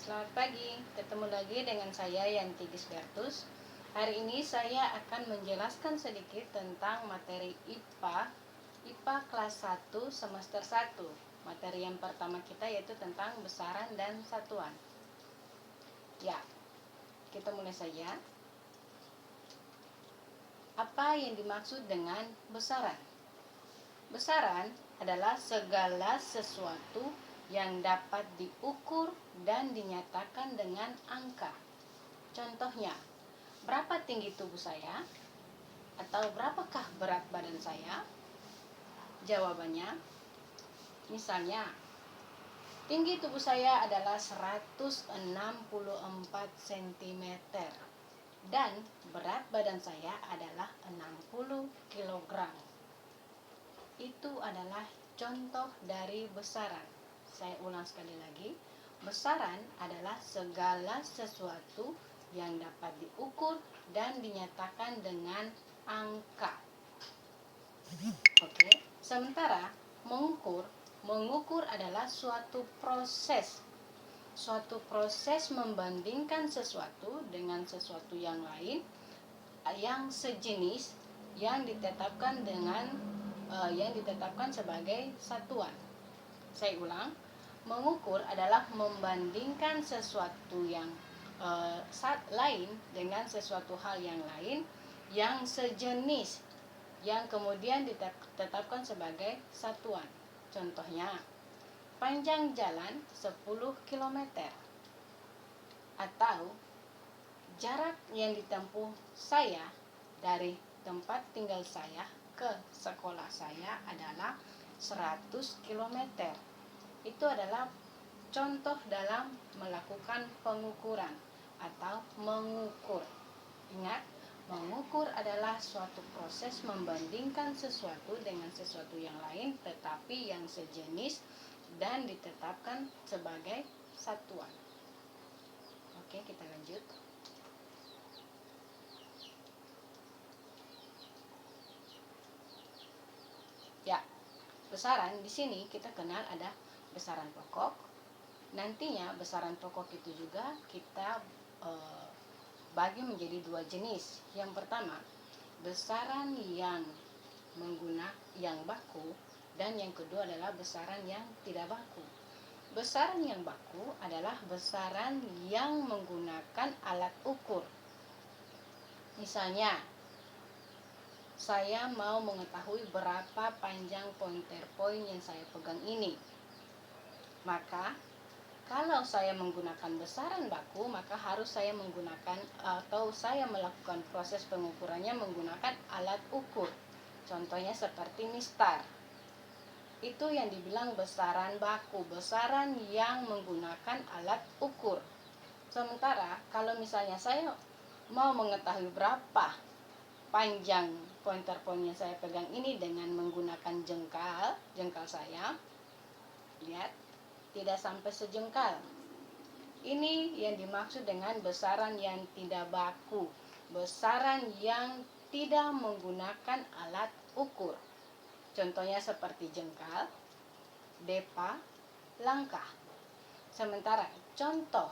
Selamat pagi, ketemu lagi dengan saya Yanti Gisbertus. Hari ini saya akan menjelaskan sedikit tentang materi IPA kelas 1 semester 1. Materi yang pertama kita yaitu tentang besaran dan satuan. Ya, kita mulai saja. Apa yang dimaksud dengan besaran? Besaran adalah segala sesuatu yang dapat diukur dan dinyatakan dengan angka. Contohnya, berapa tinggi tubuh saya? Atau berapakah berat badan saya? Jawabannya, misalnya, tinggi tubuh saya adalah 164 cm dan berat badan saya adalah 60 kg. Itu adalah contoh dari besaran. Saya ulang sekali lagi. Besaran adalah segala sesuatu yang dapat diukur dan dinyatakan dengan angka. Oke. Sementara mengukur adalah suatu proses membandingkan sesuatu dengan sesuatu yang lain yang sejenis yang ditetapkan sebagai satuan. Saya ulang, mengukur adalah membandingkan sesuatu yang lain dengan sesuatu hal yang lain yang sejenis yang kemudian ditetapkan sebagai satuan. Contohnya, panjang jalan 10 km atau jarak yang ditempuh saya dari tempat tinggal saya ke sekolah saya adalah 100 km. Itu adalah contoh dalam melakukan pengukuran atau mengukur. Ingat, mengukur adalah suatu proses membandingkan sesuatu dengan sesuatu yang lain tetapi yang sejenis dan ditetapkan sebagai satuan. Oke, kita lanjut. Ya, besaran di sini kita kenal ada besaran pokok. Nantinya besaran pokok itu juga kita bagi menjadi dua jenis. Yang pertama, besaran yang baku, dan yang kedua adalah besaran yang tidak baku. Besaran yang baku adalah besaran yang menggunakan alat ukur. Misalnya, saya mau mengetahui berapa panjang pointer poin yang saya pegang ini. Maka kalau saya menggunakan besaran baku, maka harus saya melakukan proses pengukurannya menggunakan alat ukur. Contohnya seperti mistar. Itu yang dibilang besaran baku, besaran yang menggunakan alat ukur. Sementara kalau misalnya saya mau mengetahui berapa panjang pointer poin yang saya pegang ini dengan menggunakan jengkal saya, lihat, tidak sampai sejengkal. Ini yang dimaksud dengan besaran yang tidak baku, besaran yang tidak menggunakan alat ukur. Contohnya seperti jengkal, depa, langkah. Sementara contoh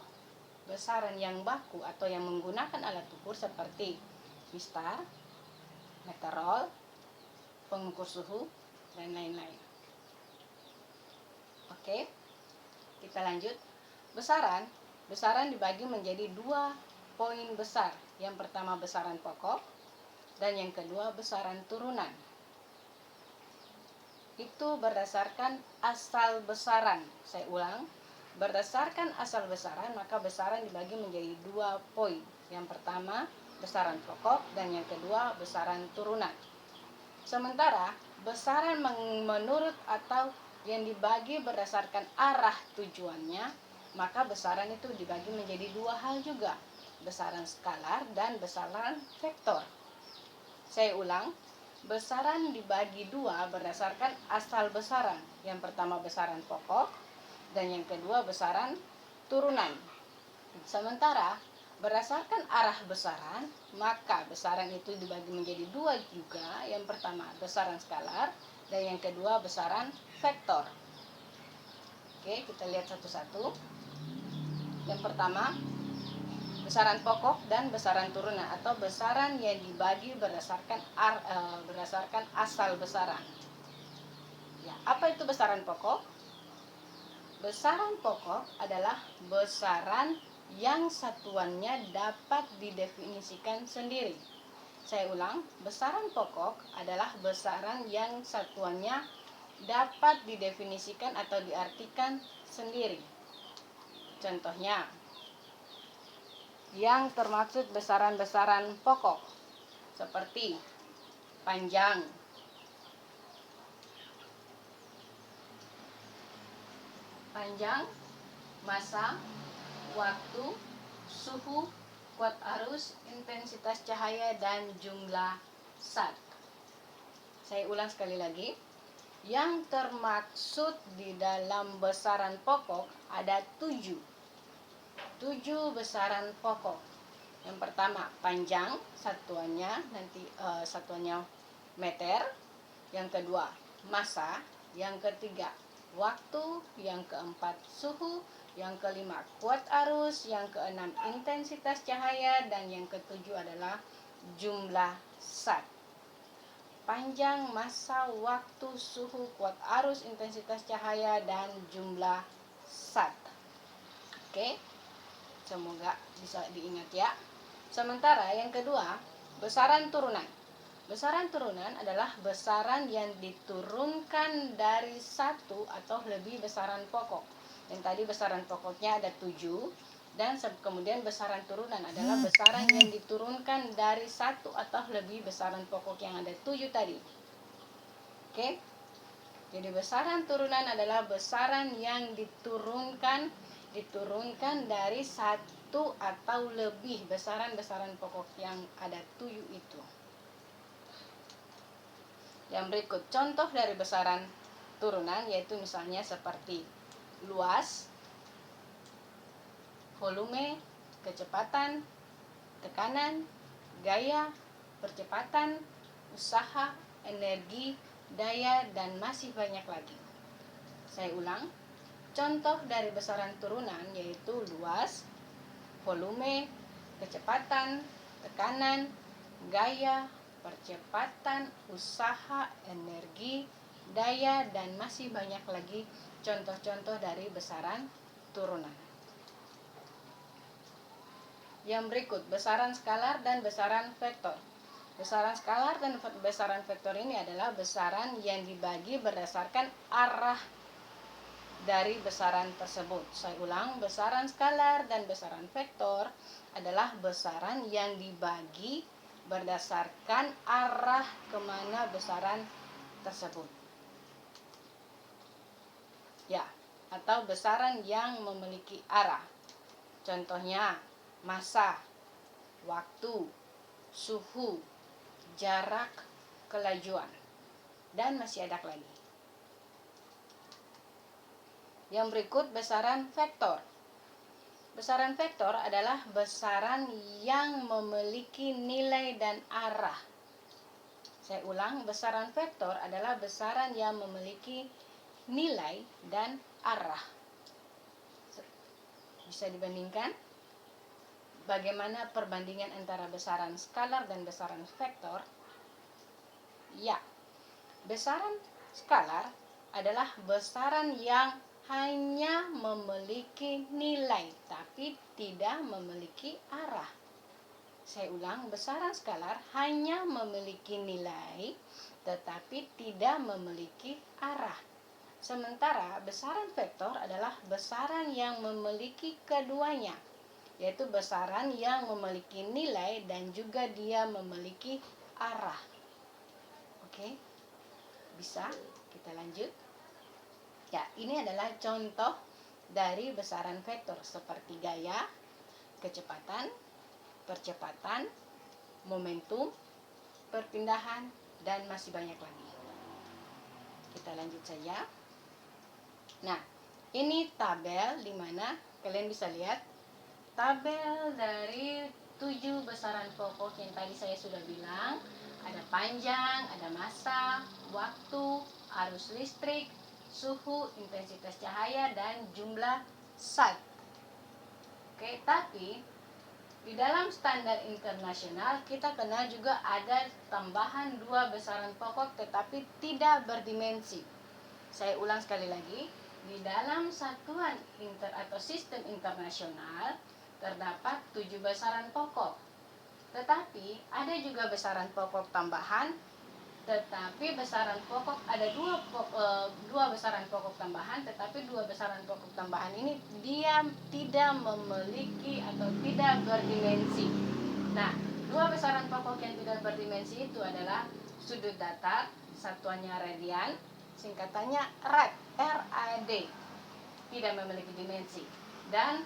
besaran yang baku atau yang menggunakan alat ukur seperti mistar, meterol, pengukur suhu, dan lain-lain. Oke, kita lanjut. Besaran dibagi menjadi dua poin besar. Yang pertama besaran pokok dan yang kedua besaran turunan. Itu berdasarkan asal besaran. Saya ulang, berdasarkan asal besaran maka besaran dibagi menjadi dua poin. Yang pertama besaran pokok dan yang kedua besaran turunan. Sementara besaran menurut atau yang dibagi berdasarkan arah tujuannya, maka besaran itu dibagi menjadi dua hal juga, besaran skalar dan besaran vektor. Saya ulang, besaran dibagi dua berdasarkan asal besaran. Yang pertama besaran pokok dan yang kedua besaran turunan. Sementara berdasarkan arah besaran, maka besaran itu dibagi menjadi dua juga. Yang pertama besaran skalar dan yang kedua besaran vektor. Oke, kita lihat satu-satu. Yang pertama, besaran pokok dan besaran turunan atau besaran yang dibagi berdasarkan asal besaran. Ya, apa itu besaran pokok? Besaran pokok adalah besaran yang satuannya dapat didefinisikan sendiri. Saya ulang, besaran pokok adalah besaran yang satuannya dapat didefinisikan atau diartikan sendiri. Contohnya, yang termaksud besaran-besaran pokok seperti panjang, massa, waktu, suhu, kuat arus, intensitas cahaya, dan jumlah zat. Saya ulang sekali lagi. Yang termaksud di dalam besaran pokok ada 7 besaran pokok. Yang pertama, panjang, satuannya meter. Yang kedua, massa. Yang ketiga, waktu. Yang keempat, suhu. Yang kelima, kuat arus. Yang keenam, intensitas cahaya. Dan yang ketujuh adalah jumlah zat. Panjang, massa, waktu, suhu, kuat arus, intensitas cahaya, dan jumlah zat. Oke, semoga bisa diingat ya. Sementara yang kedua, besaran turunan. Besaran turunan adalah besaran yang diturunkan dari satu atau lebih besaran pokok. Yang tadi besaran pokoknya ada 7, dan kemudian besaran turunan adalah besaran yang diturunkan dari satu atau lebih besaran pokok yang ada 7 tadi. Oke? Jadi besaran turunan adalah besaran yang diturunkan dari satu atau lebih besaran-besaran pokok yang ada 7 itu. Yang berikut contoh dari besaran turunan yaitu misalnya seperti luas, volume, kecepatan, tekanan, gaya, percepatan, usaha, energi, daya, dan masih banyak lagi. Saya ulang, contoh dari besaran turunan yaitu luas, volume, kecepatan, tekanan, gaya, percepatan, usaha, energi, daya, dan masih banyak lagi contoh-contoh dari besaran turunan. Yang berikut, besaran skalar dan besaran vektor. Besaran skalar dan besaran vektor ini adalah besaran yang dibagi berdasarkan arah dari besaran tersebut. Saya ulang, besaran skalar dan besaran vektor adalah besaran yang dibagi berdasarkan arah kemana besaran tersebut. Ya, atau besaran yang memiliki arah. Contohnya, massa, waktu, suhu, jarak, kelajuan, dan masih ada lagi. Yang berikut besaran vektor. Besaran vektor adalah besaran yang memiliki nilai dan arah. Saya ulang, besaran vektor adalah besaran yang memiliki nilai dan arah. Bisa dibandingkan? Bagaimana perbandingan antara besaran skalar dan besaran vektor? Ya, besaran skalar adalah besaran yang hanya memiliki nilai tapi tidak memiliki arah. Saya ulang, besaran skalar hanya memiliki nilai tetapi tidak memiliki arah. Sementara besaran vektor adalah besaran yang memiliki keduanya, yaitu besaran yang memiliki nilai dan juga dia memiliki arah. Oke, bisa kita lanjut? Ya, ini adalah contoh dari besaran vektor seperti gaya, kecepatan, percepatan, momentum, perpindahan, dan masih banyak lagi. Kita lanjut saja. Nah, ini tabel di mana kalian bisa lihat tabel dari 7 besaran pokok yang tadi saya sudah bilang. Ada panjang, ada massa, waktu, arus listrik, suhu, intensitas cahaya, dan jumlah zat. Oke, tapi di dalam standar internasional kita kenal juga ada tambahan dua besaran pokok tetapi tidak berdimensi. Saya ulang sekali lagi, di dalam satuan atau sistem internasional terdapat 7 besaran pokok. Tetapi ada juga besaran pokok tambahan, tetapi besaran pokok ada dua besaran pokok tambahan, tetapi dua besaran pokok tambahan ini dia tidak memiliki atau tidak berdimensi. Nah, dua besaran pokok yang tidak berdimensi itu adalah sudut datar, satuannya radian, singkatannya rad, RAD, tidak memiliki dimensi. Dan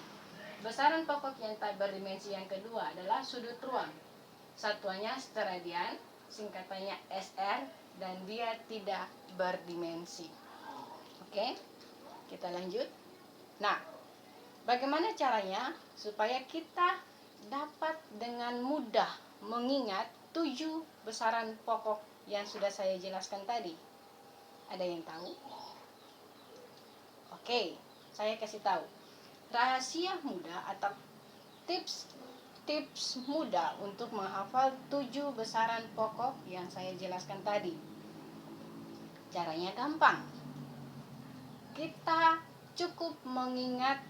besaran pokok yang tak berdimensi yang kedua adalah sudut ruang, satuannya steradian, singkatannya SR, dan dia tidak berdimensi. Oke, kita lanjut. Nah, bagaimana caranya supaya kita dapat dengan mudah mengingat 7 besaran pokok yang sudah saya jelaskan tadi? Ada yang tahu? Oke, saya kasih tahu. Rahasia mudah atau tips mudah untuk menghafal 7 besaran pokok yang saya jelaskan tadi. Caranya gampang. Kita cukup mengingat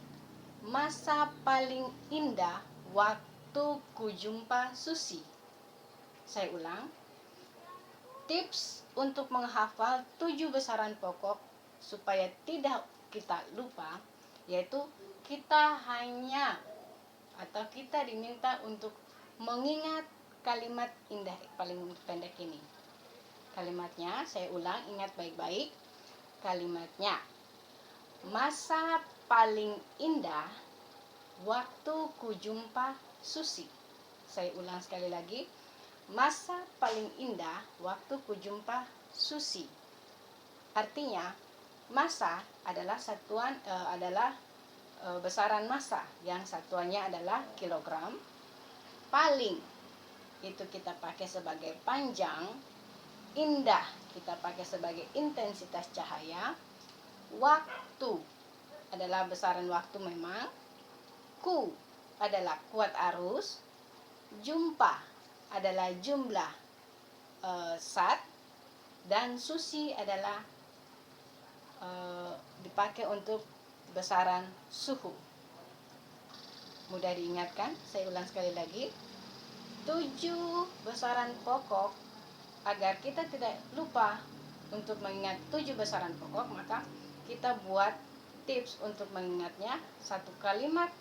masa paling indah waktu kujumpa Susi. Saya ulang. Tips untuk menghafal 7 besaran pokok supaya tidak kita lupa, yaitu kita hanya atau kita diminta untuk mengingat kalimat indah paling pendek ini. Kalimatnya saya ulang, ingat baik-baik. Kalimatnya, masa paling indah waktu kujumpa Susi. Saya ulang sekali lagi. Masa paling indah waktu kujumpa Susi. Artinya, massa adalah besaran massa yang satuannya adalah kilogram. Paling itu kita pakai sebagai panjang, indah kita pakai sebagai intensitas cahaya, waktu adalah besaran waktu memang, ku adalah kuat arus, jumpa adalah jumlah sat, dan Susi adalah dipakai untuk besaran suhu. Mudah diingatkan, saya ulang sekali lagi. 7 besaran pokok, agar kita tidak lupa untuk mengingat 7 besaran pokok, maka kita buat tips untuk mengingatnya. Satu kalimat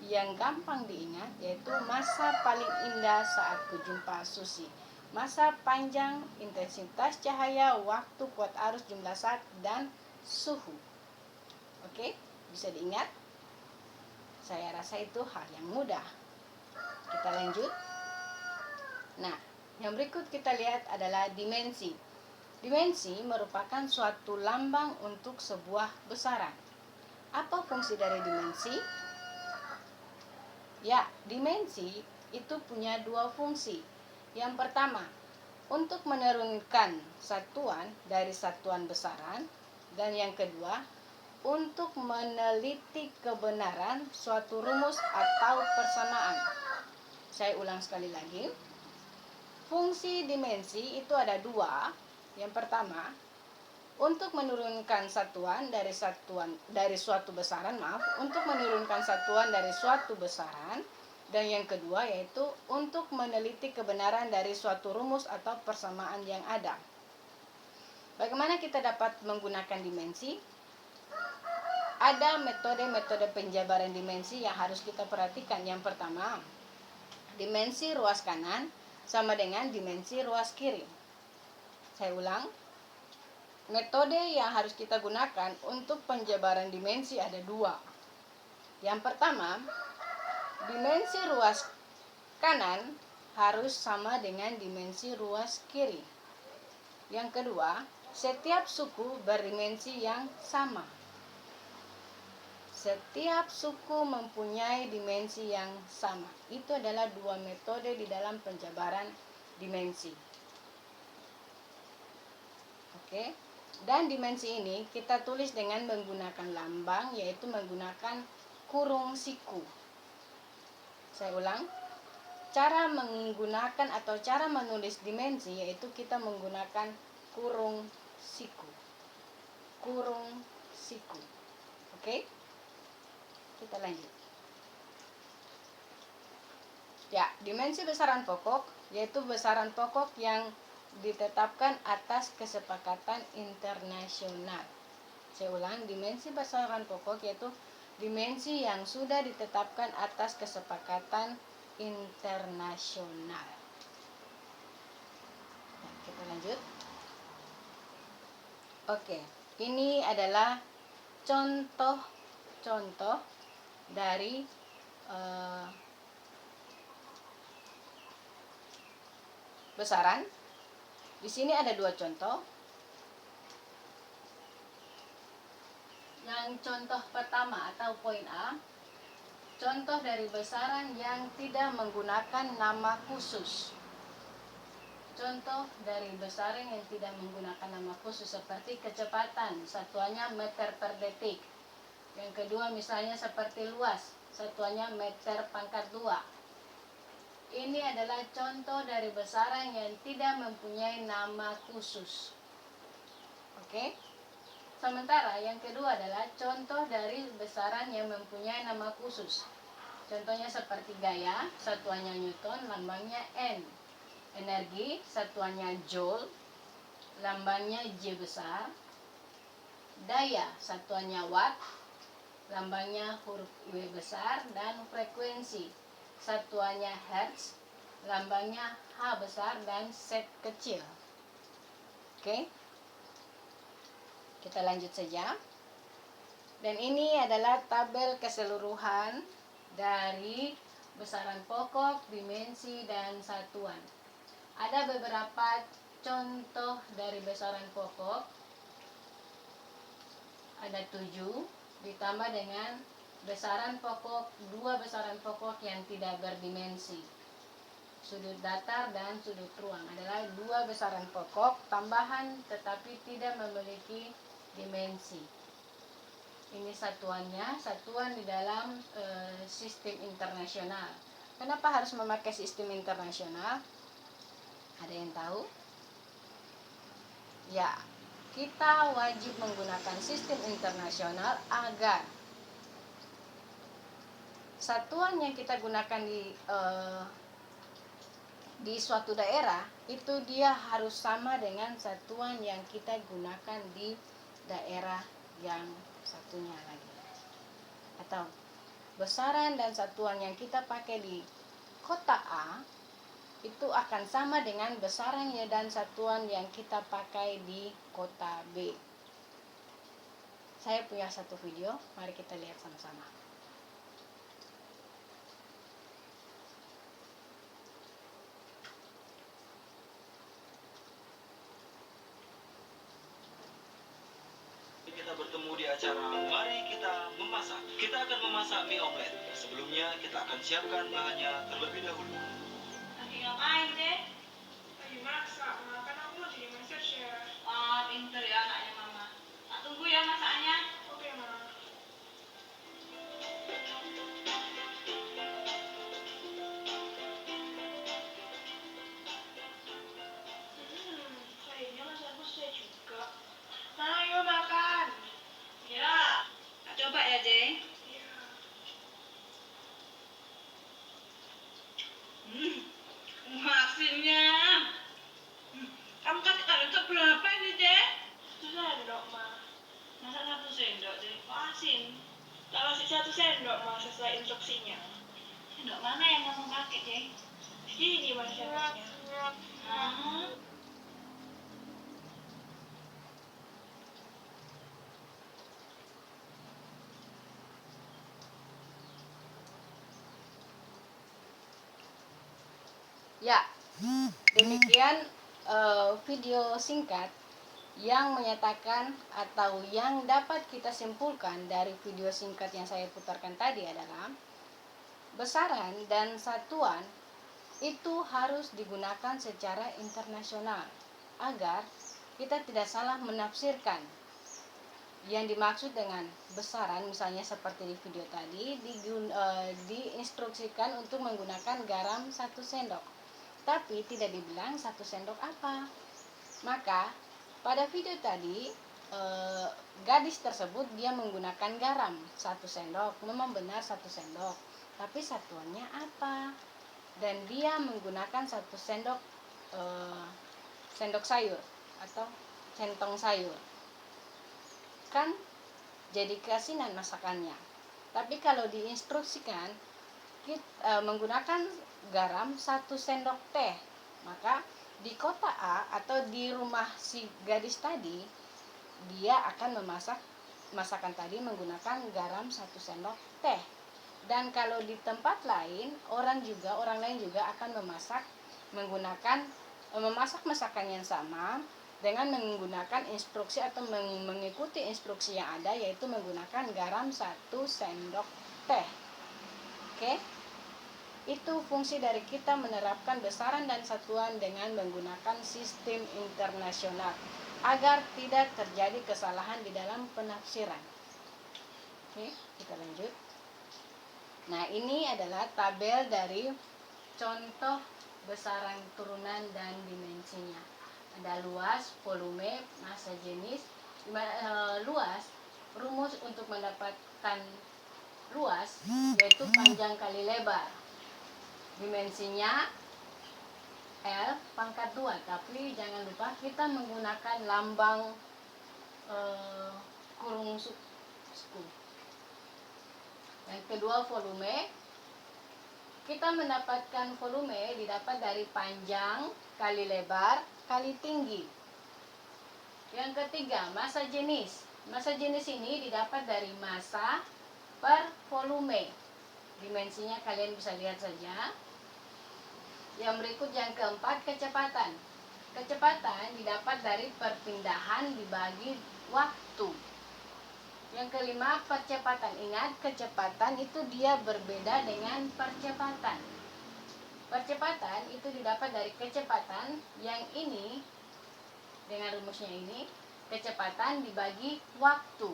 yang gampang diingat, yaitu masa paling indah saat kujumpa Susi. Masa panjang, intensitas cahaya, waktu, kuat arus, jumlah saat, dan suhu. Oke, bisa diingat? Saya rasa itu hal yang mudah. Kita lanjut. Nah, yang berikut kita lihat adalah dimensi. Dimensi merupakan suatu lambang untuk sebuah besaran. Apa fungsi dari dimensi? Ya, dimensi itu punya dua fungsi. Yang pertama, untuk menurunkan satuan dari satuan besaran, dan yang kedua, untuk meneliti kebenaran suatu rumus atau persamaan. Saya ulang sekali lagi. Fungsi dimensi itu ada dua. Yang pertama, untuk menurunkan satuan dari suatu besaran, untuk menurunkan satuan dari suatu besaran, dan yang kedua yaitu untuk meneliti kebenaran dari suatu rumus atau persamaan yang ada. Bagaimana kita dapat menggunakan dimensi? Ada metode-metode penjabaran dimensi yang harus kita perhatikan. Yang pertama, dimensi ruas kanan sama dengan dimensi ruas kiri. Saya ulang. Metode yang harus kita gunakan untuk penjabaran dimensi ada dua. Yang pertama, dimensi ruas kanan harus sama dengan dimensi ruas kiri. Yang kedua, setiap suku berdimensi yang sama. Setiap suku mempunyai dimensi yang sama. Itu adalah dua metode di dalam penjabaran dimensi. Oke. Dan dimensi ini kita tulis dengan menggunakan lambang, yaitu menggunakan kurung siku. Saya ulang. Cara menggunakan atau cara menulis dimensi yaitu kita menggunakan kurung siku. Kurung siku. Oke? Kita lanjut. Ya, dimensi besaran pokok yaitu besaran pokok yang ditetapkan atas kesepakatan internasional. Saya ulang, dimensi besaran pokok yaitu dimensi yang sudah ditetapkan atas kesepakatan internasional. Nah, kita lanjut. Oke, ini adalah contoh dari besaran. Di sini ada dua contoh. Yang contoh pertama atau poin A, contoh dari besaran yang tidak menggunakan nama khusus. Contoh dari besaran yang tidak menggunakan nama khusus seperti kecepatan, satuannya meter per detik. Yang kedua misalnya seperti luas, satuannya meter pangkat 2. Ini adalah contoh dari besaran yang tidak mempunyai nama khusus. Oke? Sementara yang kedua adalah contoh dari besaran yang mempunyai nama khusus. Contohnya seperti gaya, satuannya Newton, lambangnya N. Energi, satuannya Joule, lambangnya J besar. Daya, satuannya Watt, lambangnya huruf W besar. Dan frekuensi, satuannya Hertz, lambangnya H besar dan Z kecil. Oke, kita lanjut saja. Dan ini adalah tabel keseluruhan dari besaran pokok, dimensi, dan satuan. Ada beberapa contoh dari besaran pokok. Ada 7, ditambah dengan besaran pokok, 2 besaran pokok yang tidak berdimensi. Sudut datar dan sudut ruang adalah 2 besaran pokok tambahan tetapi tidak memiliki dimensi. Ini satuannya, satuan di dalam sistem internasional. Kenapa harus memakai sistem internasional? Ada yang tahu? Ya, kita wajib menggunakan sistem internasional agar satuan yang kita gunakan di suatu daerah itu dia harus sama dengan satuan yang kita gunakan di daerah yang satunya lagi. Atau besaran dan satuan yang kita pakai di kota A itu akan sama dengan besaran dan satuan yang kita pakai di kota B. Saya punya satu video, mari kita lihat sama-sama. Kita bertemu di acara Mari Kita Memasak. Kita akan memasak mie omelet. Sebelumnya kita akan siapkan bahannya terlebih dahulu. Lagi ngapain deh? Lagi masak, Ma. Kan aku mau jadi master chef. Wah, pinter ya anaknya mama. Tak tunggu ya masaknya. Oke, Ma. Kayaknya masakku selesai juga. Ma, ayo makan. Ya, tak coba ya, Jay. Iya. Asinnya. Kamu kasih kalian itu berapa ini, Jay? Satu sendok, Ma. Masa 1 sendok, Jay? Kok asin? Tak kasih 1 sendok, Ma, sesuai instruksinya. Sendok mana yang kamu pakai, Jay? Ini, Ma, sendoknya. Ah. Ya, demikian video singkat yang menyatakan atau yang dapat kita simpulkan dari video singkat yang saya putarkan tadi adalah besaran dan satuan itu harus digunakan secara internasional agar kita tidak salah menafsirkan Yang dimaksud dengan besaran misalnya seperti di video tadi diinstruksikan untuk menggunakan garam 1 sendok. Tapi tidak dibilang 1 sendok apa. Maka pada video tadi gadis tersebut dia menggunakan garam 1 sendok. Memang benar 1 sendok. Tapi satuannya apa? Dan dia menggunakan 1 sendok sendok sayur atau centong sayur. Kan jadi keasinan masakannya. Tapi kalau diinstruksikan menggunakan garam 1 sendok teh, maka di kota A atau di rumah si gadis tadi dia akan memasak masakan tadi menggunakan garam 1 sendok teh. Dan kalau di tempat lain orang lain juga akan memasak masakan yang sama dengan menggunakan instruksi atau mengikuti instruksi yang ada, yaitu menggunakan garam 1 sendok teh. Oke? Itu fungsi dari kita menerapkan besaran dan satuan dengan menggunakan sistem internasional agar tidak terjadi kesalahan di dalam penafsiran. Oke, kita lanjut. Nah, ini adalah tabel dari contoh besaran turunan dan dimensinya. Ada luas, volume, massa jenis. Luas, rumus untuk mendapatkan luas yaitu panjang kali lebar. Dimensinya L pangkat 2, tapi jangan lupa kita menggunakan lambang kurung suku. Yang kedua, volume. Kita mendapatkan volume didapat dari panjang kali lebar kali tinggi. Yang ketiga, massa jenis. Massa jenis ini didapat dari massa per volume. Dimensinya kalian bisa lihat saja. Yang berikut yang keempat, kecepatan. Kecepatan didapat dari perpindahan dibagi waktu. Yang kelima, percepatan. Ingat, kecepatan itu dia berbeda dengan percepatan. Percepatan itu didapat dari kecepatan yang ini, dengan rumusnya ini, kecepatan dibagi waktu.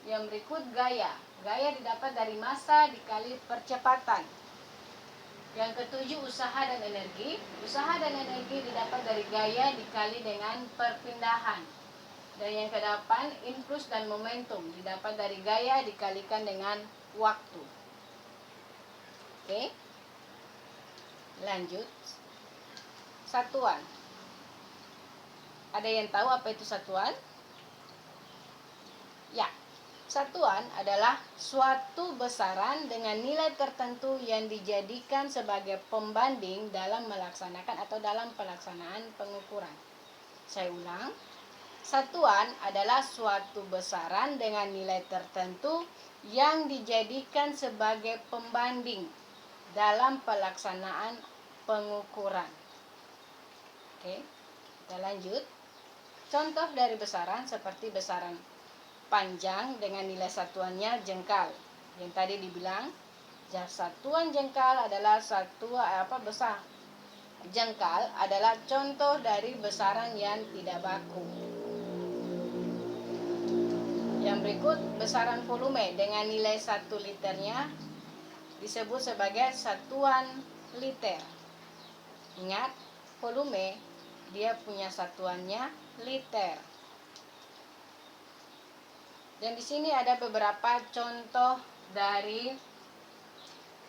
Yang berikut, gaya. Gaya didapat dari massa dikali percepatan. Yang ketujuh, usaha dan energi. Usaha dan energi didapat dari gaya dikali dengan perpindahan. Dan yang kedelapan, impuls dan momentum didapat dari gaya dikalikan dengan waktu. Oke. Lanjut. Satuan. Ada yang tahu apa itu satuan? Ya. Satuan adalah suatu besaran dengan nilai tertentu yang dijadikan sebagai pembanding dalam melaksanakan atau dalam pelaksanaan pengukuran. Saya ulang. Satuan adalah suatu besaran dengan nilai tertentu yang dijadikan sebagai pembanding dalam pelaksanaan pengukuran. Oke, kita lanjut. Contoh dari besaran seperti besaran panjang dengan nilai satuannya jengkal. Yang tadi dibilang, satuan jengkal adalah besar. Jengkal adalah contoh dari besaran yang tidak baku. Yang berikut, besaran volume dengan nilai 1 liternya disebut sebagai satuan liter. Ingat, volume dia punya satuannya liter. Dan di sini ada beberapa contoh dari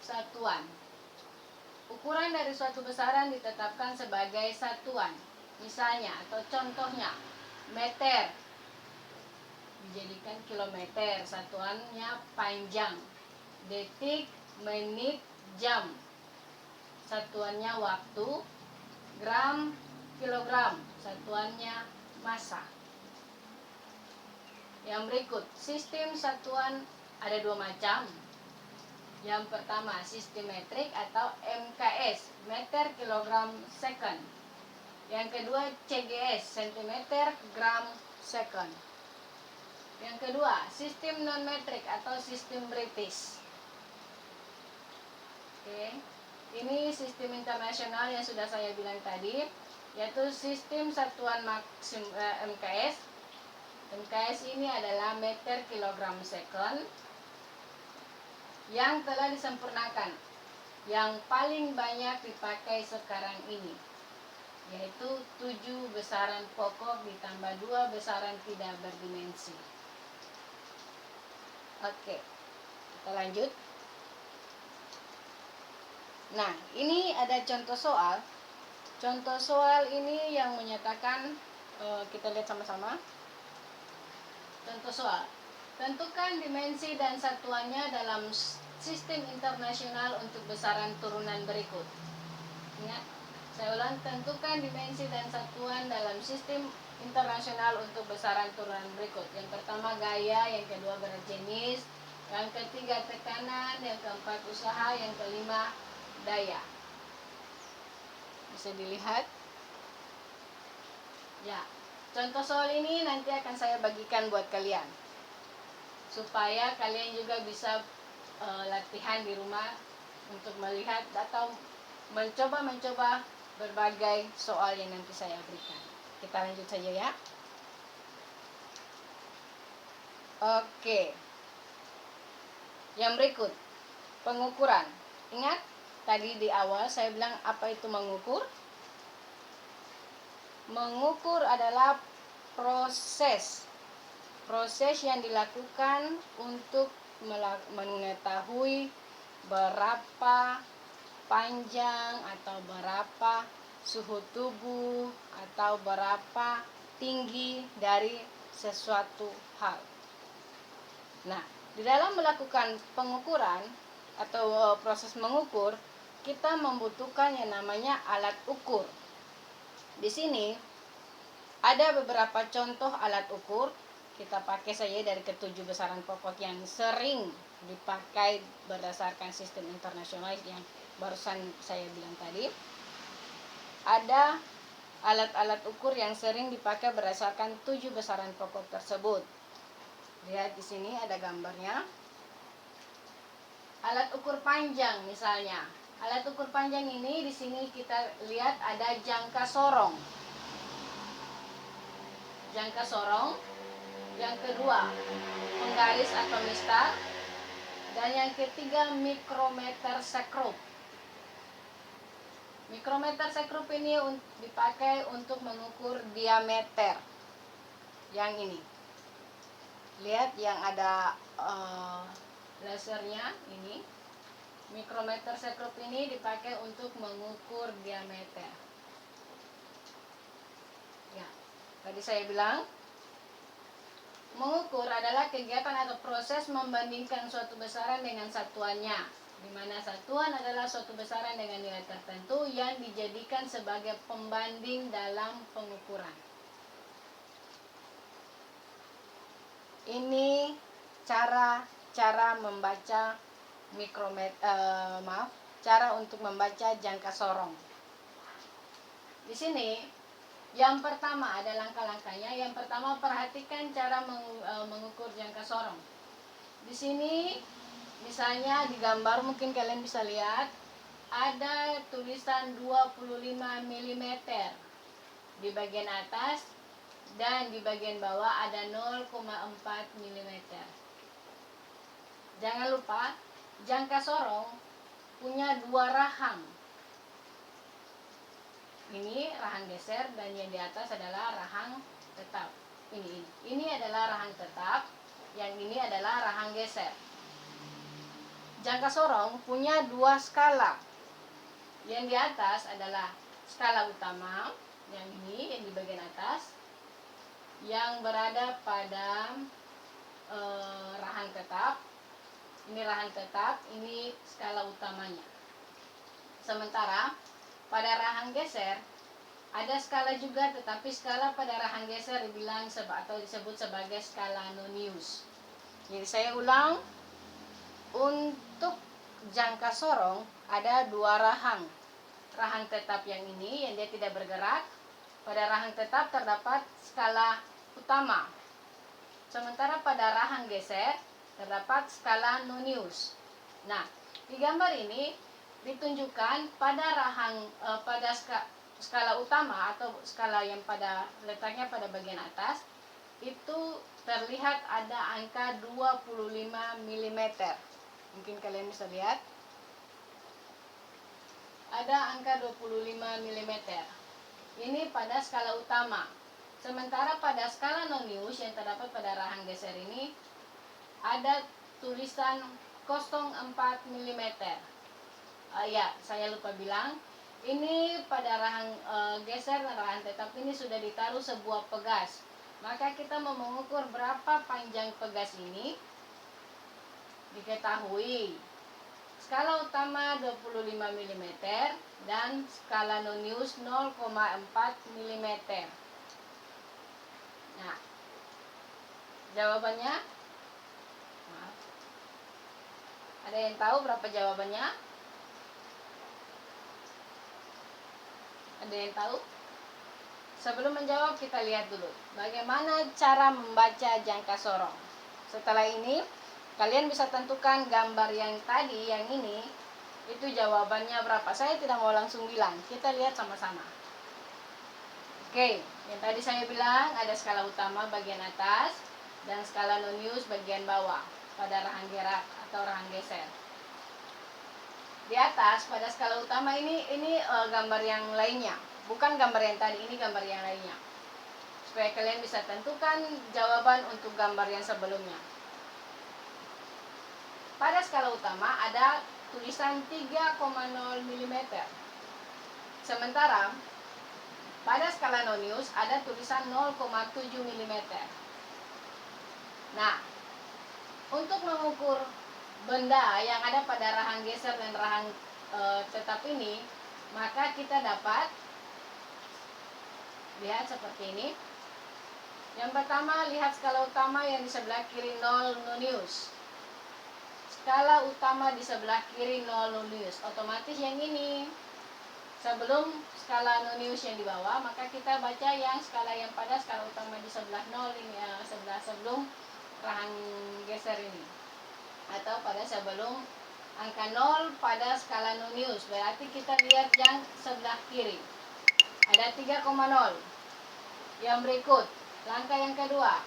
satuan. Ukuran dari suatu besaran ditetapkan sebagai satuan. Misalnya atau contohnya, meter dijadikan kilometer, satuannya panjang. Detik, menit, jam, satuannya waktu. Gram, kilogram, satuannya massa. Yang berikut, sistem satuan ada 2 macam. Yang pertama, sistem metrik atau MKS, meter, kilogram, second. Yang kedua, CGS, centimeter, gram, second. Yang kedua, sistem non-metrik atau sistem British. Oke. Ini sistem internasional yang sudah saya bilang tadi, yaitu sistem satuan MKS MKS ini adalah meter kilogram second yang telah disempurnakan, yang paling banyak dipakai sekarang ini, yaitu 7 besaran pokok ditambah 2 besaran tidak berdimensi. Oke, kita lanjut. Nah, ini ada contoh soal. Contoh soal ini yang menyatakan, kita lihat sama-sama. Contoh soal. Tentukan dimensi dan satuannya dalam sistem internasional untuk besaran turunan berikut. Ingat, saya ulang, tentukan dimensi dan satuan dalam sistem internasional untuk besaran turunan berikut. Yang pertama gaya, yang kedua berat jenis, yang ketiga tekanan, yang keempat usaha, yang kelima daya. Bisa dilihat. Ya, contoh soal ini nanti akan saya bagikan buat kalian, supaya kalian juga bisa latihan di rumah untuk melihat atau mencoba berbagai soal yang nanti saya berikan. Kita lanjut saja ya. Oke. Yang berikut, pengukuran. Ingat, tadi di awal saya bilang apa itu mengukur? Mengukur adalah proses yang dilakukan untuk mengetahui berapa panjang atau berapa suhu tubuh atau berapa tinggi dari sesuatu hal. Nah, di dalam melakukan pengukuran atau proses mengukur, kita membutuhkan yang namanya alat ukur. Di sini ada beberapa contoh alat ukur. Kita pakai saja dari ketujuh besaran pokok yang sering dipakai berdasarkan sistem internasional yang barusan saya bilang tadi. Ada alat-alat ukur yang sering dipakai berdasarkan 7 besaran pokok tersebut. Lihat di sini ada gambarnya. Alat ukur panjang misalnya. Alat ukur panjang ini di sini kita lihat ada jangka sorong. Jangka sorong. Yang kedua, penggaris atau mistar. Dan yang ketiga, mikrometer sekrup. Mikrometer sekrup ini dipakai untuk mengukur diameter. Yang ini. Lihat yang ada lasernya ini. Mikrometer sekrup ini dipakai untuk mengukur diameter. Ya, tadi saya bilang mengukur adalah kegiatan atau proses membandingkan suatu besaran dengan satuannya, di mana satuan adalah suatu besaran dengan nilai tertentu yang dijadikan sebagai pembanding dalam pengukuran. Ini cara membaca cara untuk membaca jangka sorong. Di sini yang pertama ada langkah-langkahnya. Yang pertama, perhatikan cara mengukur jangka sorong. Di sini misalnya di gambar mungkin kalian bisa lihat ada tulisan 25 mm di bagian atas dan di bagian bawah ada 0,4 mm. Jangan lupa jangka sorong punya 2 rahang. Ini rahang geser dan yang di atas adalah rahang tetap. Ini adalah rahang tetap, yang ini adalah rahang geser. Jangka sorong punya 2 skala. Yang di atas adalah skala utama, yang ini yang di bagian atas, yang berada pada rahang tetap. Ini rahang tetap, ini skala utamanya. Sementara pada rahang geser ada skala juga, tetapi skala pada rahang geser dibilang atau disebut sebagai skala nonius. Jadi saya ulang, untuk jangka sorong ada 2 rahang. Rahang tetap yang ini yang dia tidak bergerak. Pada rahang tetap terdapat skala utama. Sementara pada rahang geser terdapat skala nonius. Nah, di gambar ini ditunjukkan pada skala utama atau skala yang letaknya pada bagian atas, itu terlihat ada angka 25 mm. Mungkin kalian bisa lihat. Ada angka 25 mm. Ini pada skala utama. Sementara pada skala non-news yang terdapat pada rahang geser ini ada tulisan 04 mm. Ya, saya lupa bilang. Ini pada rahang geser dan rahang tetap ini sudah ditaruh sebuah pegas. Maka kita mau mengukur berapa panjang pegas ini. Diketahui skala utama 25 mm dan skala non-news 0,4 mm. Nah, jawabannya? Maaf. Ada yang tahu berapa jawabannya? Ada yang tahu? Sebelum menjawab kita lihat dulu bagaimana cara membaca jangka sorong. Setelah ini kalian bisa tentukan gambar yang tadi, yang ini, itu jawabannya berapa. Saya tidak mau langsung bilang, kita lihat sama-sama. Oke, yang tadi saya bilang ada skala utama bagian atas dan skala non-news bagian bawah pada rahang gerak atau rahang geser. Di atas pada skala utama ini gambar yang lainnya, bukan gambar yang tadi, ini gambar yang lainnya. Supaya kalian bisa tentukan jawaban untuk gambar yang sebelumnya. Pada skala utama ada tulisan 3,0 mm. Sementara pada skala non-news ada tulisan 0,7 mm. Nah, untuk mengukur benda yang ada pada rahang geser dan rahang tetap ini, maka kita dapat lihat seperti ini. Yang pertama, lihat skala utama yang di sebelah kiri 0 non-news. Skala utama di sebelah kiri 0 non-news. Otomatis yang ini. Sebelum skala non-news yang di bawah, maka kita baca yang skala yang pada skala utama di sebelah 0 ini, sebelah sebelum rahang geser ini. Atau pada sebelum angka 0 pada skala non-news. Berarti kita lihat yang sebelah kiri. Ada 3,0. Yang berikut, langkah yang kedua.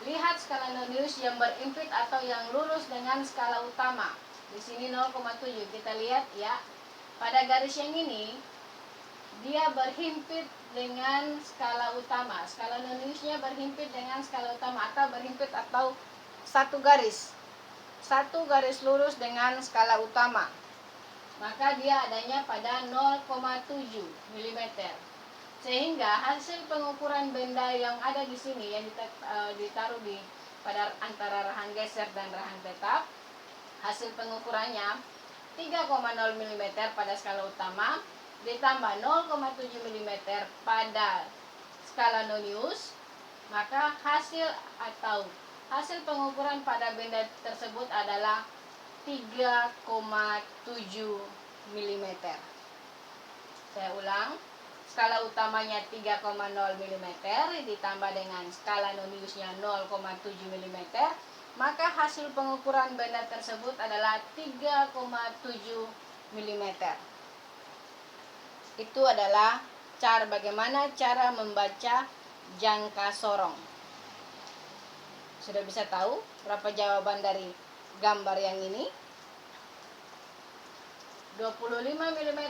Lihat skala non-news yang berimpit atau yang lurus dengan skala utama. Di sini 0,7. Kita lihat ya. Pada garis yang ini dia berhimpit dengan skala utama. Skala non-newsnya berhimpit dengan skala utama atau berhimpit atau satu garis. Satu garis lurus dengan skala utama. Maka dia adanya pada 0,7 mm. Sehingga hasil pengukuran benda yang ada di sini yang ditaruh di pada antara rahang geser dan rahang tetap, hasil pengukurannya 3,0 mm pada skala utama ditambah 0,7 mm pada skala non-news, maka hasil pengukuran pada benda tersebut adalah 3,7 mm. Saya ulang. Skala utamanya 3,0 mm ditambah dengan skala non-newsnya 0,7 mm, maka hasil pengukuran benda tersebut adalah 3,7 mm. Itu adalah bagaimana cara membaca jangka sorong. Sudah bisa tahu berapa jawaban dari gambar yang ini? 25 mm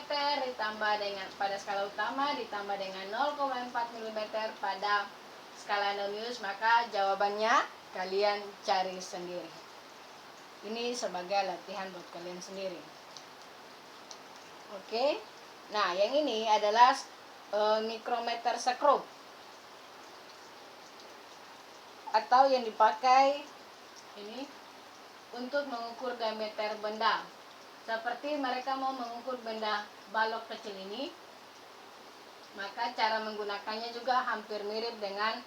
ditambah dengan pada skala utama ditambah dengan 0,4 mm pada skala non-news, maka jawabannya kalian cari sendiri. Ini sebagai latihan buat kalian sendiri. Oke. Nah, yang ini adalah mikrometer skrup atau yang dipakai ini untuk mengukur diameter benda. Seperti mereka mau mengukur benda balok kecil ini, maka cara menggunakannya juga hampir mirip dengan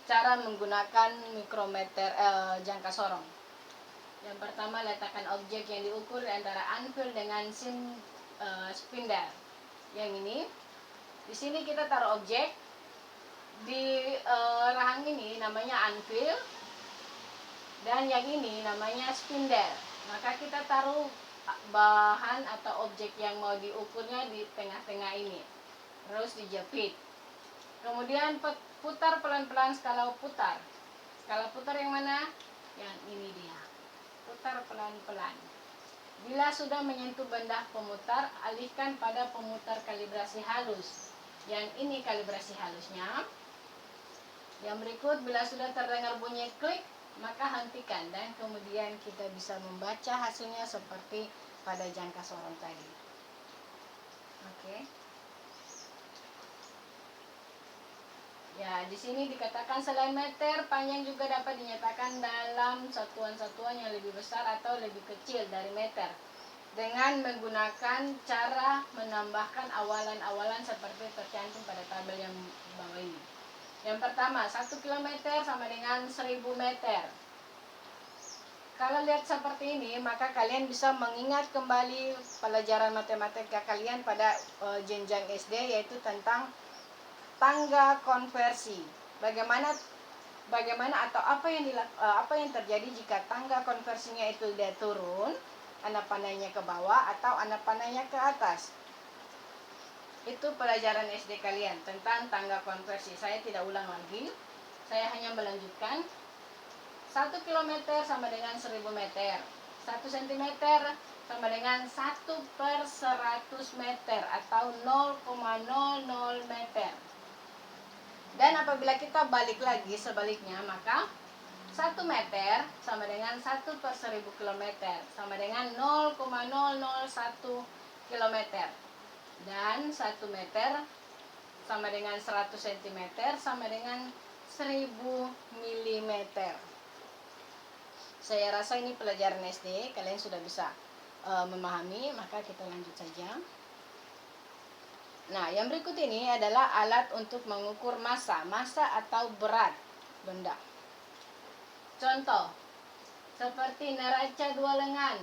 cara menggunakan mikrometer jangka sorong. Yang pertama, letakkan objek yang diukur antara anvil dengan spindle. Yang ini, di sini kita taruh objek di rahang ini namanya anvil, dan yang ini namanya spindle. Maka kita taruh bahan atau objek yang mau diukurnya di tengah-tengah ini, terus dijepit. Kemudian putar pelan-pelan skala putar. Skala putar yang mana? Yang ini dia. Putar pelan-pelan. Bila sudah menyentuh benda pemutar, alihkan pada pemutar kalibrasi halus. Yang ini kalibrasi halusnya. Yang berikut, bila sudah terdengar bunyi klik, maka hentikan dan kemudian kita bisa membaca hasilnya seperti pada jangka sorong tadi. Oke. Ya, di sini dikatakan selain meter, panjang juga dapat dinyatakan dalam satuan-satuan yang lebih besar atau lebih kecil dari meter. Dengan menggunakan cara menambahkan awalan-awalan seperti tercantum pada tabel yang bawah ini. Yang pertama, 1 km sama dengan 1000 meter. Kalau lihat seperti ini, maka kalian bisa mengingat kembali pelajaran matematika kalian pada jenjang SD, yaitu tentang tangga konversi. Bagaimana atau apa yang terjadi jika tangga konversinya itu dia turun, anak panahnya ke bawah atau anak panahnya ke atas. Itu pelajaran SD kalian tentang tangga konversi. Saya tidak ulang lagi. Saya hanya melanjutkan. 1 km sama dengan 1000 meter. 1 cm sama dengan 1/100 meter atau 0,00 meter. Dan apabila kita balik lagi sebaliknya, maka 1 meter sama dengan 1/1000 km sama dengan 0,001 km. Dan 1 meter sama dengan 100 cm sama dengan 1000 mm. Saya rasa ini pelajaran SD, kalian sudah bisa memahami, maka kita lanjut saja. Nah, yang berikut ini adalah alat untuk mengukur massa atau berat benda. Contoh, seperti neraca 2 lengan,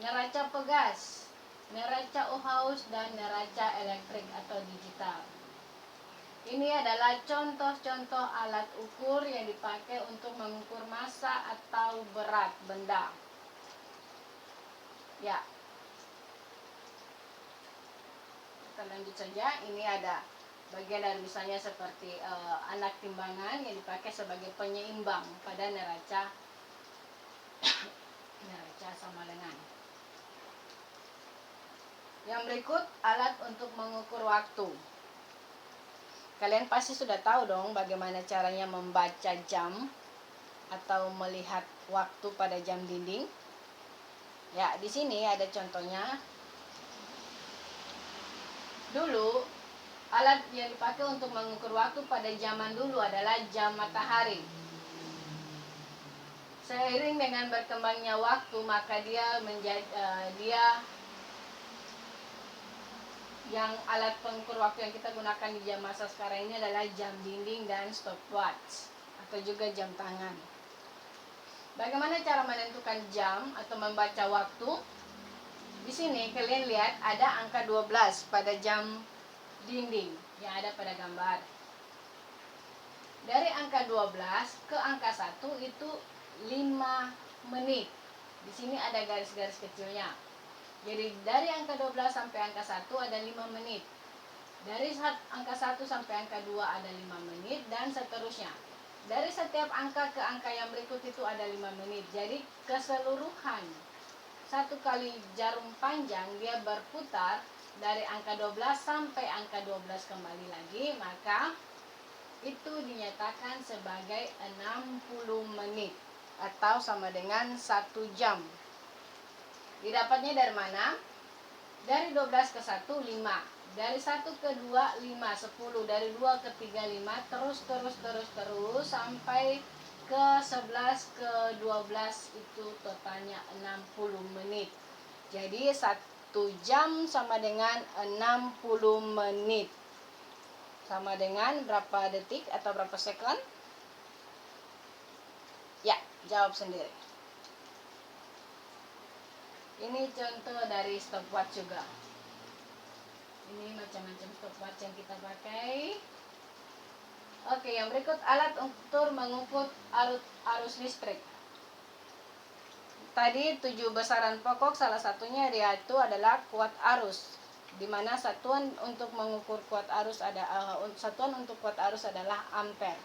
neraca pegas, neraca Ohaus, dan neraca elektrik atau digital. Ini adalah contoh-contoh alat ukur yang dipakai untuk mengukur massa atau berat benda. Ya. Kita lanjut saja. Ini ada bagian dari misalnya seperti anak timbangan yang dipakai sebagai penyeimbang pada neraca sama lengan. Yang berikut alat untuk mengukur waktu. Kalian pasti sudah tahu dong bagaimana caranya membaca jam atau melihat waktu pada jam dinding. Ya, di sini ada contohnya. Dulu, alat yang dipakai untuk mengukur waktu pada zaman dulu adalah jam matahari. Seiring dengan berkembangnya waktu, maka yang alat pengukur waktu yang kita gunakan di jam masa sekarang ini adalah jam dinding dan stopwatch atau juga jam tangan. Bagaimana cara menentukan jam atau membaca waktu? Di sini kalian lihat ada angka 12 pada jam dinding yang ada pada gambar. Dari angka 12 ke angka 1 itu 5 menit. Di sini ada garis-garis kecilnya. Jadi dari angka 12 sampai angka 1 ada 5 menit. Dari angka 1 sampai angka 2 ada 5 menit dan seterusnya. Dari setiap angka ke angka yang berikut itu ada 5 menit. Jadi keseluruhan 1 kali jarum panjang dia berputar dari angka 12 sampai angka 12 kembali lagi, maka itu dinyatakan sebagai 60 menit atau sama dengan 1 jam. Didapatnya dari mana? Dari 12 ke 1, 5. Dari 1 ke 2, 5, 10. Dari 2 ke 3, 5. Terus sampai ke 11 ke 12 itu totalnya 60 menit. Jadi 1 jam sama dengan 60 menit. Sama dengan berapa detik atau berapa sekon? Ya, jawab sendiri. Ini contoh dari stopwatch juga. Ini macam-macam stopwatch yang kita pakai. Oke, yang berikut alat untuk mengukur arus listrik. Tadi 7 besaran pokok, salah satunya yaitu adalah kuat arus. di mana satuan untuk mengukur kuat arus adalah ampere.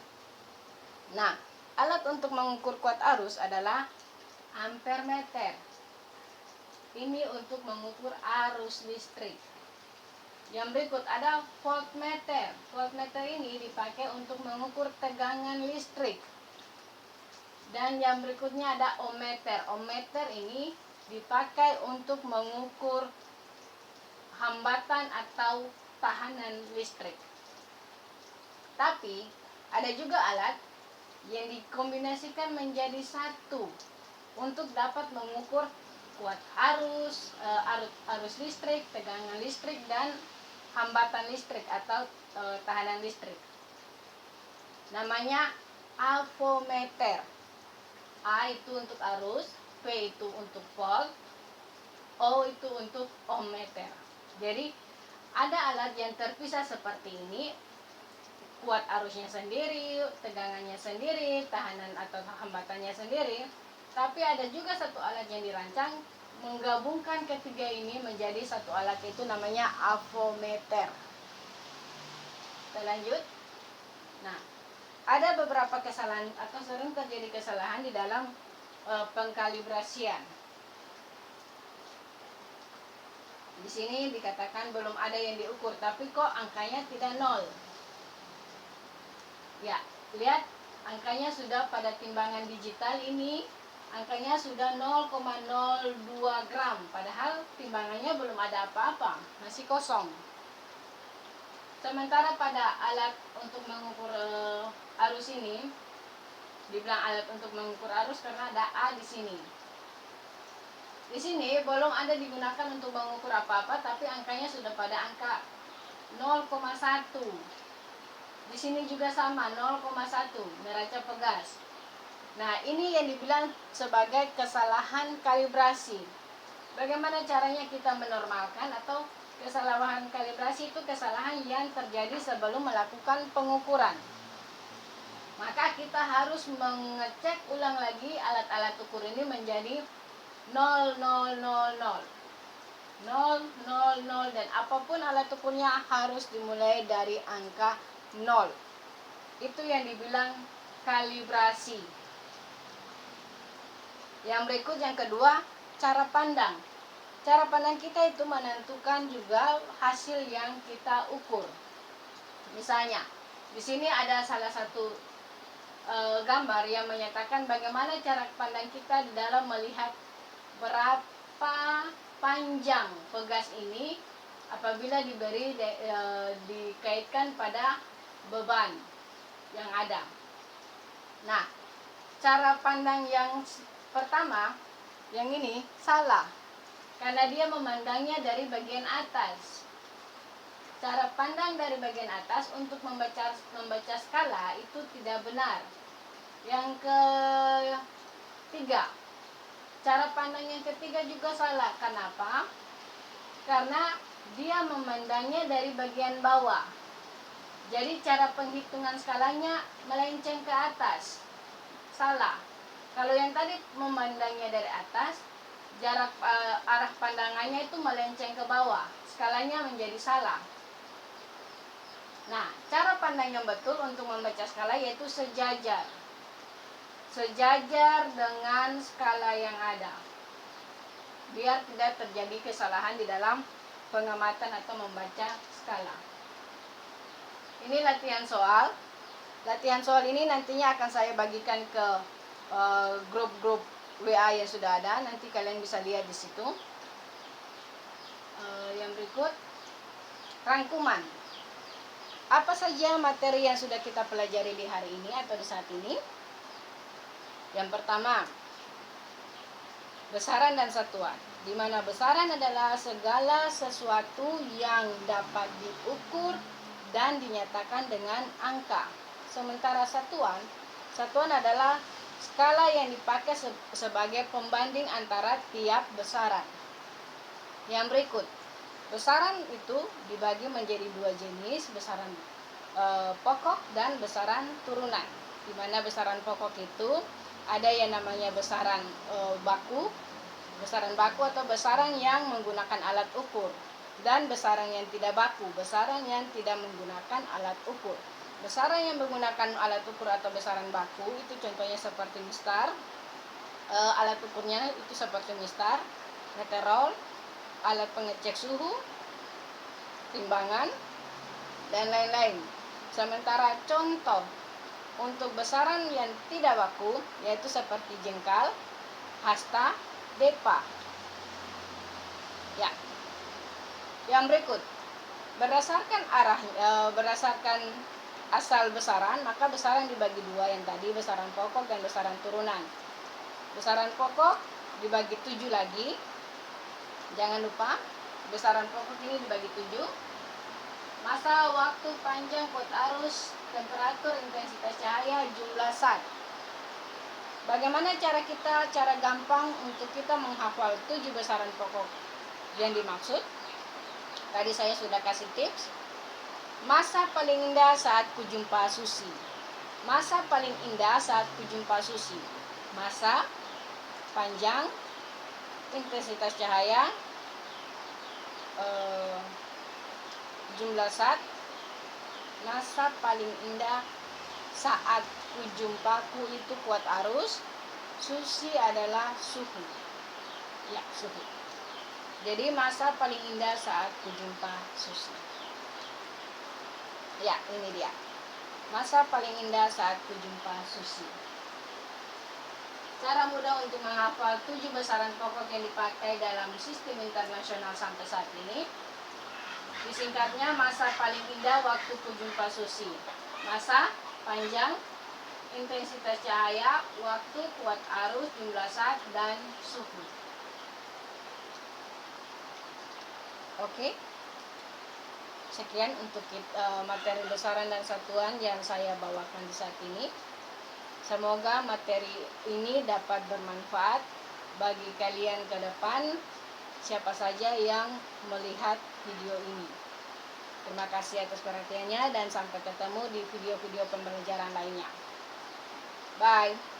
Nah, alat untuk mengukur kuat arus adalah ampermeter. Ini untuk mengukur arus listrik. Yang berikut ada voltmeter. Voltmeter ini dipakai untuk mengukur tegangan listrik. Dan yang berikutnya ada ohmmeter. Ohmmeter ini dipakai untuk mengukur hambatan atau tahanan listrik. Tapi ada juga alat yang dikombinasikan menjadi satu untuk dapat mengukur kuat arus, arus listrik, tegangan listrik, dan hambatan listrik atau tahanan listrik. Namanya avometer. A itu untuk arus, P itu untuk volt, O itu untuk ohmmeter. Jadi ada alat yang terpisah seperti ini, kuat arusnya sendiri, tegangannya sendiri, tahanan atau hambatannya sendiri. Tapi ada juga satu alat yang dirancang menggabungkan ketiga ini menjadi satu alat, itu namanya avometer. Kita lanjut. Nah, ada beberapa kesalahan atau sering terjadi kesalahan di dalam pengkalibrasian. Di sini dikatakan belum ada yang diukur, tapi kok angkanya tidak nol. Ya, lihat angkanya sudah pada timbangan digital ini, angkanya sudah 0,02 gram, padahal timbangannya belum ada apa-apa, masih kosong. Sementara pada alat untuk mengukur arus ini, dibilang alat untuk mengukur arus karena ada A di sini. Di sini belum ada digunakan untuk mengukur apa-apa, tapi angkanya sudah pada angka 0,1. Di sini juga sama, 0,1, neraca pegas. Nah, ini yang dibilang sebagai kesalahan kalibrasi. Bagaimana caranya kita menormalkan atau kesalahan kalibrasi itu kesalahan yang terjadi sebelum melakukan pengukuran. Maka kita harus mengecek ulang lagi alat-alat ukur ini menjadi 0, 0, 0, 0. 0, 0, 0, dan apapun alat ukurnya harus dimulai dari angka 0. Itu yang dibilang kalibrasi. Yang berikut, yang kedua, cara pandang. Cara pandang kita itu menentukan juga hasil yang kita ukur. Misalnya, di sini ada salah satu gambar yang menyatakan bagaimana cara pandang kita dalam melihat berapa panjang pegas ini apabila dikaitkan pada beban yang ada. Nah, cara pandang yang pertama, yang ini salah, karena dia memandangnya dari bagian atas. Cara pandang dari bagian atas untuk membaca skala itu tidak benar. Yang ketiga, cara pandang yang ketiga juga salah. Kenapa? Karena dia memandangnya dari bagian bawah. Jadi cara penghitungan skalanya melenceng ke atas. Salah. Kalau yang tadi memandangnya dari atas, jarak arah pandangannya itu melenceng ke bawah. Skalanya menjadi salah. Nah, cara pandang yang betul untuk membaca skala yaitu sejajar. Sejajar dengan skala yang ada. Biar tidak terjadi kesalahan di dalam pengamatan atau membaca skala. Ini latihan soal. Latihan soal ini nantinya akan saya bagikan ke grup-grup WA yang sudah ada. Nanti kalian bisa lihat di situ. Yang berikut, rangkuman. Apa saja materi yang sudah kita pelajari di hari ini atau di saat ini? Yang pertama, besaran dan satuan. Di mana besaran adalah segala sesuatu yang dapat diukur dan dinyatakan dengan angka. Sementara satuan adalah skala yang dipakai sebagai pembanding antara tiap besaran. Yang berikut, besaran itu dibagi menjadi dua jenis, besaran pokok dan besaran turunan. Di mana besaran pokok itu ada yang namanya besaran baku atau besaran yang menggunakan alat ukur. Dan besaran yang tidak baku, besaran yang tidak menggunakan alat ukur. Besaran yang menggunakan alat ukur atau besaran baku itu contohnya seperti mistar. Alat ukurnya itu seperti mistar, meterol, alat pengecek suhu, timbangan, dan lain-lain. Sementara contoh untuk besaran yang tidak baku yaitu seperti jengkal, hasta, depa. Ya. Yang berikut, berdasarkan asal besaran, maka besaran dibagi dua yang tadi, besaran pokok dan besaran turunan. Besaran pokok dibagi 7 lagi. Jangan lupa, besaran pokok ini dibagi 7. Masa, waktu, panjang, kuat arus, temperatur, intensitas cahaya, jumlah zat. Bagaimana cara gampang untuk kita menghafal 7 besaran pokok yang dimaksud? Tadi saya sudah kasih tips. Masa paling indah saat kujumpa Susi. Masa paling indah saat kujumpa Susi. Masa, panjang, intensitas cahaya, jumlah zat. Masa paling indah saat kujumpaku itu kuat arus. Susi adalah suhu. Ya, suhu. Jadi masa paling indah saat kujumpa Susi. Ya, ini dia. Masa paling indah saat kujumpa Susi. Cara mudah untuk menghafal 7 besaran pokok yang dipakai dalam sistem internasional sampai saat ini. Disingkatnya, masa paling indah waktu kujumpa Susi. Masa, panjang, intensitas cahaya, waktu, kuat arus, jumlah zat, dan suhu. Oke. Sekian untuk materi besaran dan satuan yang saya bawakan di saat ini. Semoga materi ini dapat bermanfaat bagi kalian ke depan, siapa saja yang melihat video ini. Terima kasih atas perhatiannya dan sampai ketemu di video-video pembelajaran lainnya. Bye.